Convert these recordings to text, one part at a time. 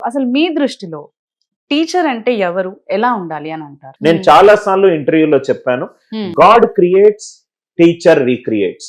అసలు మీ దృష్టిలో టీచర్ అంటే ఎవరు, ఎలా ఉండాలి అని అంటారు? నేను చాలా సార్లు ఇంటర్వ్యూలో చెప్పాను, గాడ్ క్రియేట్స్, టీచర్ రీక్రియేట్స్.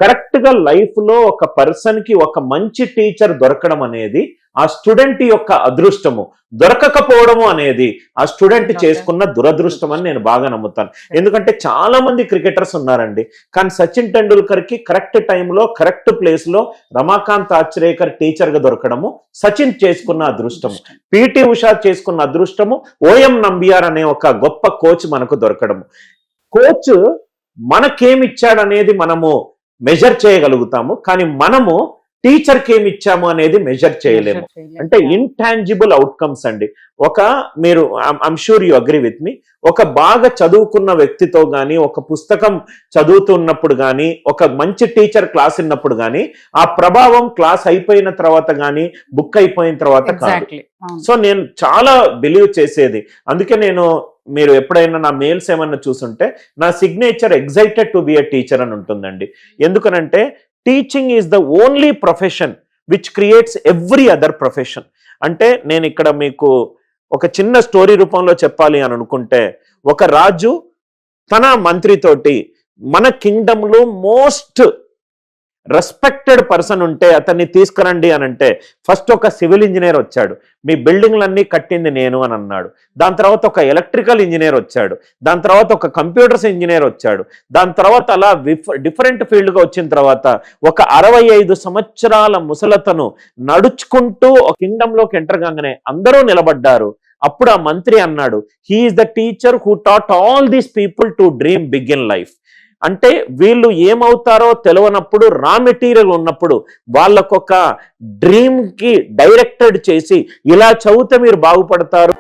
కరెక్ట్ గా లైఫ్ లో ఒక పర్సన్ కి ఒక మంచి టీచర్ దొరకడం అనేది ఆ స్టూడెంట్ యొక్క అదృష్టము, దొరకకపోవడము అనేది ఆ స్టూడెంట్ చేసుకున్న దురదృష్టం అని నేను బాగా నమ్ముతాను. ఎందుకంటే చాలా మంది క్రికెటర్స్ ఉన్నారండి, కానీ సచిన్ టెండూల్కర్ కి కరెక్ట్ టైంలో కరెక్ట్ ప్లేస్ లో రమాకాంత్ ఆచ్రేకర్ టీచర్ గా దొరకడము సచిన్ చేసుకున్న అదృష్టము, పిటి ఉషా చేసుకున్న అదృష్టము, ఓఎం నంబియార్ అనే ఒక గొప్ప కోచ్ మనకు దొరకడము. కోచ్ మనకేమిచ్చాడనేది మనము మెజర్ చేయగలుగుతాము, కానీ మనము టీచర్కి ఏమి ఇచ్చాము అనేది మెజర్ చేయలేము. అంటే ఇంటాంజిబుల్ అవుట్కమ్స్ అండి. మీరు I'm sure you agree with me, ఒక బాగా చదువుకున్న వ్యక్తితో కానీ, ఒక పుస్తకం చదువుతున్నప్పుడు కానీ, ఒక మంచి టీచర్ క్లాస్ విన్నప్పుడు కానీ ఆ ప్రభావం క్లాస్ అయిపోయిన తర్వాత కానీ, బుక్ అయిపోయిన తర్వాత కాదు. సో నేను చాలా బిలీవ్ చేసేది, అందుకే మీరు ఎప్పుడైనా నా మెయిల్స్ ఏమన్నా చూసుంటే నా signature excited to be a teacher అని ఉంటుందండి. ఎందుకనంటే teaching is the only profession which creates every other profession. అంటే నేను ఇక్కడ మీకు ఒక చిన్న స్టోరీ రూపంలో చెప్పాలి అని అనుకుంటే, ఒక రాజు తన మంత్రితోటి మన కింగ్డమ్ లో మోస్ట్ రెస్పెక్టెడ్ పర్సన్ ఉంటే అతన్ని తీసుకురండి అని అంటే ఫస్ట్ ఒక సివిల్ ఇంజనీర్ వచ్చాడు, మీ బిల్డింగ్లన్నీ కట్టింది నేను అని అన్నాడు. దాని తర్వాత ఒక ఎలక్ట్రికల్ ఇంజనీర్ వచ్చాడు, దాని తర్వాత ఒక కంప్యూటర్స్ ఇంజనీర్ వచ్చాడు, దాని తర్వాత అలా డిఫరెంట్ ఫీల్డ్గా వచ్చిన తర్వాత ఒక 65 సంవత్సరాల ముసలతను నడుచుకుంటూ ఒక కింగ్డమ్లోకి ఎంటర్ కాగానే అందరూ నిలబడ్డారు. అప్పుడు ఆ మంత్రి అన్నాడు, he is the teacher who taught all these people to dream big in life. అంటే వీళ్ళు ఏమవుతారో తెలియనప్పుడు, రా మెటీరియల్ ఉన్నప్పుడు వాళ్ళకొక డ్రీమ్ కి డైరెక్టెడ్ చేసి ఇలా చదివితే మీరు బాగుపడతారు